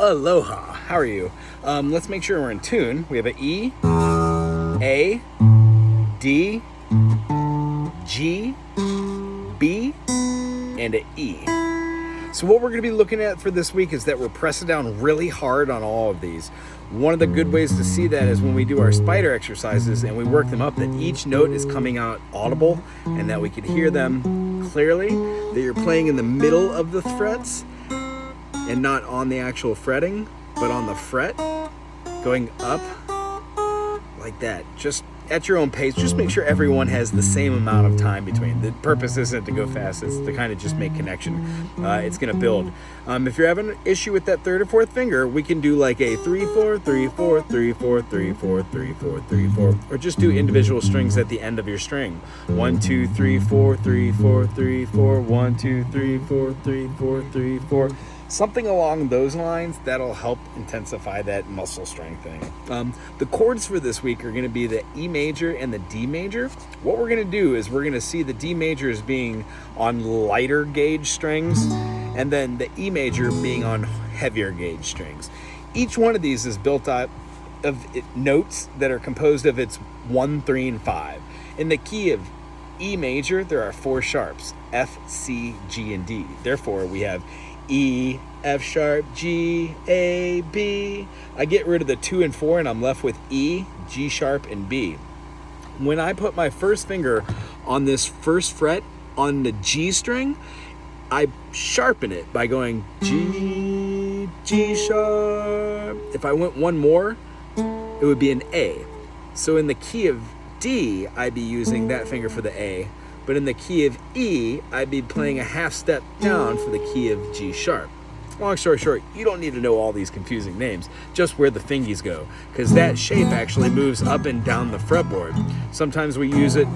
Aloha, how are you? Let's make sure we're in tune. We have an E, A, D, G, B, and an E. So what we're going to be looking at for this week is that we're pressing down really hard on all of these. One of the good ways to see that is when we do our spider exercises and we work them up, that each note is coming out audible and that we can hear them clearly, that you're playing in the middle of the frets and not on the actual fretting, but on the fret, going up like that. Just at your own pace, just make sure everyone has the same amount of time between. The purpose isn't to go fast, it's to kind of just make connection. It's gonna build. If you're having an issue with that third or fourth finger, we can do like a 3-4, 3-4, 3-4, 3-4, 3-4, 3-4, or just do individual strings at the end of your string. 1, 2, 3, 4, 3, 4, 3, 4, 1, 2, 3, 4, 3, 4, 3, 4. Something along those lines that'll help intensify that muscle strengthening. The chords for this week are going to be the E major and the D major. What we're going to do is we're going to see the D major as being on lighter gauge strings and then the E major being on heavier gauge strings. Each one of these is built out of notes that are composed of its 1, 3, and 5. In the key of E major, there are 4 sharps, F, C, G, and D. Therefore, we have E, F sharp, G, A, B. I get rid of the 2 and 4 and I'm left with E, G sharp, and B. When I put my first finger on this first fret on the G string, I sharpen it by going G, G sharp. If I went one more, it would be an A. So in the key of D, I'd be using that finger for the A. But in the key of E, I'd be playing a half step down for the key of G sharp. Long story short, you don't need to know all these confusing names, just where the fingies go, because that shape actually moves up and down the fretboard. Sometimes we use it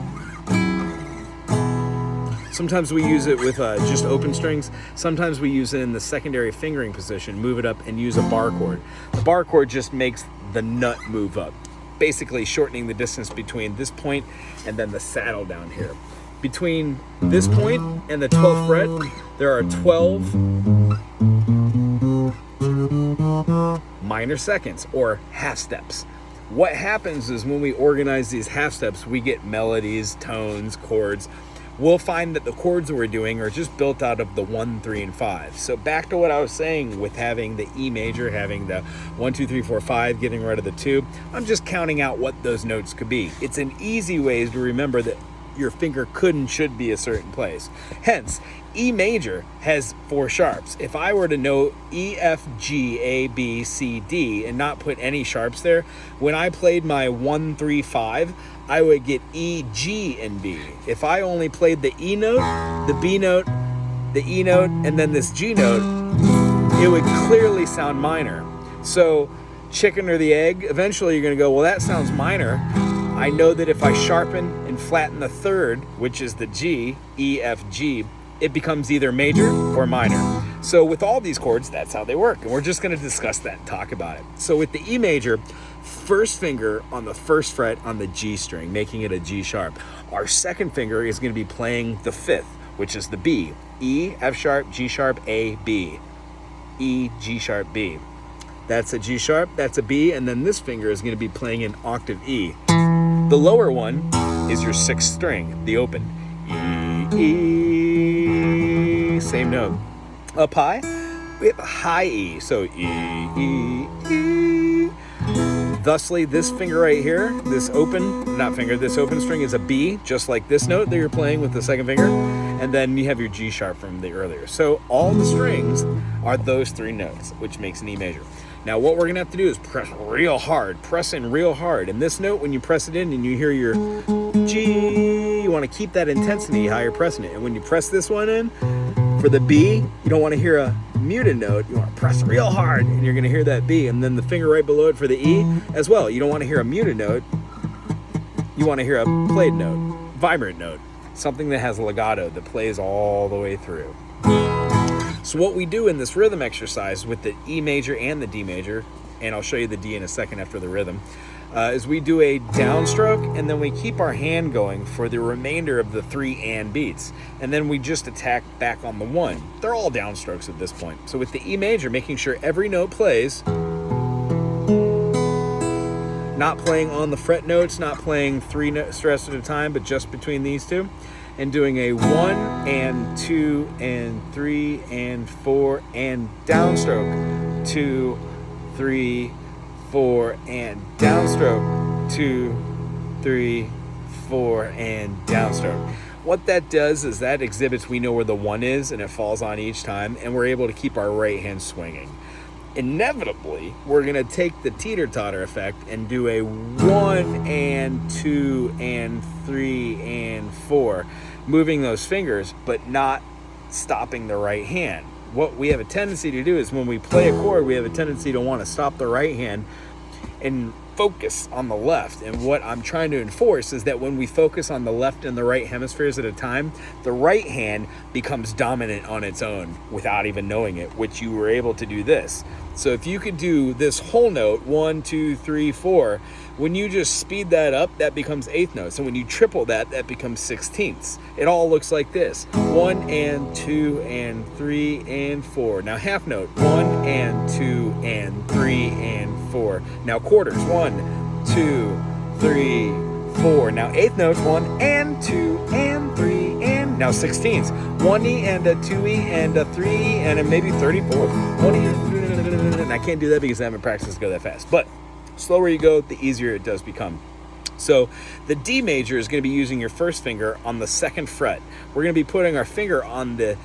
with just open strings. Sometimes we use it in the secondary fingering position, move it up and use a bar chord. The bar chord just makes the nut move up, basically shortening the distance between this point and then the saddle down here. Between this point and the 12th fret, there are 12 minor seconds or half steps. What happens is when we organize these half steps, we get melodies, tones, chords. We'll find that the chords we're doing are just built out of the 1, 3, and 5. So back to what I was saying with having the E major, having the 1, 2, 3, 4, 5, getting rid of the 2, I'm just counting out what those notes could be. It's an easy way to remember that your finger could and should be a certain place. Hence, E major has 4 sharps. If I were to know E, F, G, A, B, C, D and not put any sharps there, when I played my 1, 3, 5, I would get E, G, and B. If I only played the E note, the B note, the E note, and then this G note, it would clearly sound minor. So, chicken or the egg, eventually you're gonna go, well, that sounds minor. I know that if I sharpen and flatten the third, which is the G, E, F, G, it becomes either major or minor. So with all these chords, that's how they work. And we're just gonna discuss that and talk about it. So with the E major, first finger on the first fret on the G string, making it a G sharp. Our second finger is gonna be playing the 5th, which is the B. E, F sharp, G sharp, A, B. E, G sharp, B. That's a G sharp, that's a B, and then this finger is gonna be playing an octave E. The lower one is your 6th string, the open. E, E, same note. Up high, we have a high E, so E, E, E. Thusly, this finger right here, this open string is a B, just like this note that you're playing with the second finger, and then you have your G sharp from the earlier. So all the strings are those 3 notes, which makes an E major. Now what we're gonna have to do is press real hard, press in real hard. And this note, when you press it in and you hear your G, you wanna keep that intensity how you're pressing it. And when you press this one in, for the B, you don't wanna hear a muted note, you wanna press real hard and you're gonna hear that B. And then the finger right below it for the E as well. You don't wanna hear a muted note, you wanna hear a played note, vibrant note, something that has legato that plays all the way through. So what we do in this rhythm exercise with the E major and the D major, and I'll show you the D in a second after the rhythm, is we do a downstroke, and then we keep our hand going for the remainder of the 3 and beats, and then we just attack back on the 1. They're all downstrokes at this point. So with the E major, making sure every note plays, not playing on the fret notes, not playing 3 stress at a time, but just between these two, and doing a 1 and 2 and 3 and 4 and downstroke, 2, 3, 4 and downstroke, 2, 3, 4 and downstroke. What that does is that exhibits we know where the 1 is, and it falls on each time, and we're able to keep our right hand swinging. Inevitably, we're going to take the teeter-totter effect and do a 1 and 2 and 3 and 4, moving those fingers, but not stopping the right hand. What we have a tendency to do is when we play a chord, we have a tendency to want to stop the right hand and focus on the left. And what I'm trying to enforce is that when we focus on the left and the right hemispheres at a time, the right hand becomes dominant on its own without even knowing it, which you were able to do this. So if you could do this whole note, 1, 2, 3, 4, when you just speed that up, that becomes 8th notes. And when you triple that, that becomes 16ths. It all looks like this: 1 and 2 and 3 and 4. Now half note: 1 and 2 and 3 and 4. Now quarters: 1, 2, 3, 4. Now 8th notes: 1 and 2 and 3 and now 16ths: 1E and a 2E and a 3E and a maybe 34. 1E. And I can't do that because I haven't practiced to go that fast. But slower you go, the easier it does become. So the D major is going to be using your first finger on the 2nd fret. We're going to be putting our finger on the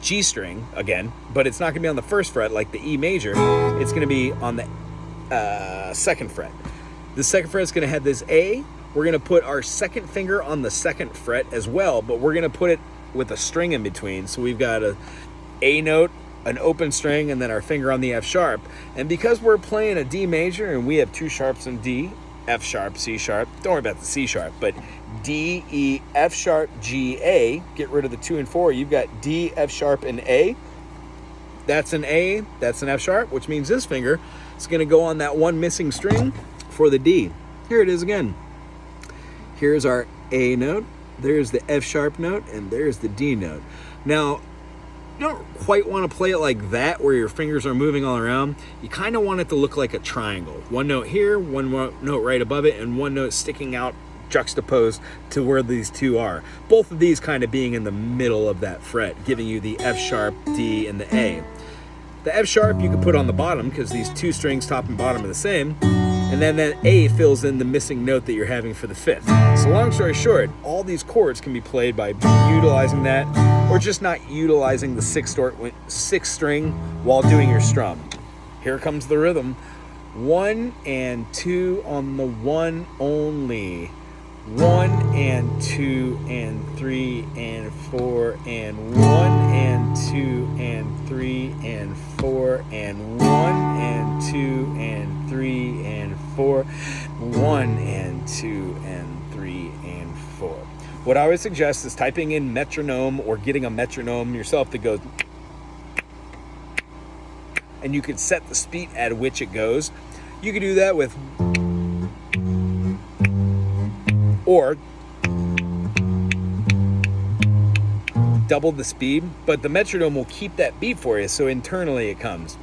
G string again, but it's not going to be on the 1st fret like the E major. It's going to be on the 2nd fret. The 2nd fret is going to have this A. We're going to put our 2nd finger on the 2nd fret as well, but we're going to put it with a string in between. So we've got a A note, an open string, and then our finger on the F sharp. And because we're playing a D major and we have 2 sharps in D, F sharp, C sharp, don't worry about the C sharp, but D, E, F sharp, G, A, get rid of the 2 and 4, you've got D, F sharp, and A. That's an A, that's an F sharp, which means this finger is going to go on that 1 missing string for the D. Here it is again. Here's our A note, there's the F sharp note, and there's the D note. Now, you don't quite want to play it like that where your fingers are moving all around. You kind of want it to look like a triangle. 1 note here, 1 note right above it, and 1 note sticking out juxtaposed to where these 2 are. Both of these kind of being in the middle of that fret, giving you the F sharp, D, and the A. The F sharp you can put on the bottom because these 2 strings top and bottom are the same. And then that A fills in the missing note that you're having for the 5th. So long story short, all these chords can be played by utilizing that, or just not utilizing the 6th string while doing your strum. Here comes the rhythm. 1 and 2 on the 1 only. 1 and 2 and 3 and 4 and 1 and 2 and 3 and 4 and 1 and 2 and 3 and 4, 1 and 2 and 3 and 4. What I would suggest is typing in metronome or getting a metronome yourself that goes, and you could set the speed at which it goes. You could do that with, or double the speed, but the metronome will keep that beat for you, so internally it comes.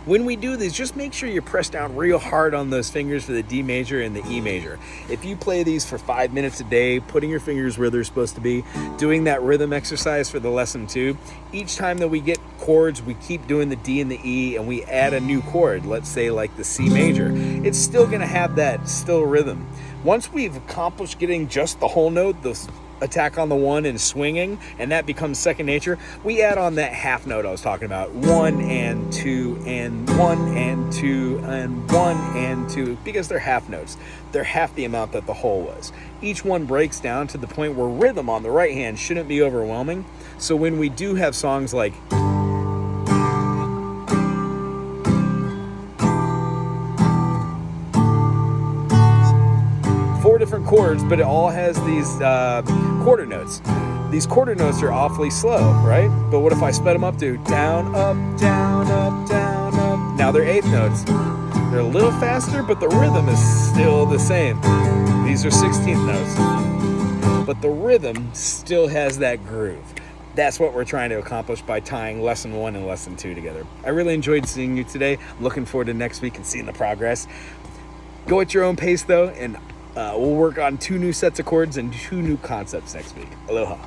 When we do these, just make sure you press down real hard on those fingers for the D major and the E major. If you play these for 5 minutes a day, putting your fingers where they're supposed to be, doing that rhythm exercise for the lesson 2, each time that we get chords, we keep doing the D and the E, and we add a new chord, let's say like the C major, it's still going to have that still rhythm. Once we've accomplished getting just the whole note, the attack on the 1 and swinging, and that becomes second nature, we add on that half note I was talking about. 1 and 2 and 1 and 2 and 1 and 2, because they're half notes. They're half the amount that the whole was. Each one breaks down to the point where rhythm on the right hand shouldn't be overwhelming. So when we do have songs like different chords, but it all has these quarter notes. These quarter notes are awfully slow, right? But what if I sped them up to down, up, down, up, down, up? Now they're 8th notes. They're a little faster, but the rhythm is still the same. These are 16th notes, but the rhythm still has that groove. That's what we're trying to accomplish by tying lesson 1 and lesson 2 together. I really enjoyed seeing you today. I'm looking forward to next week and seeing the progress. Go at your own pace though, and we'll work on 2 new sets of chords and 2 new concepts next week. Aloha.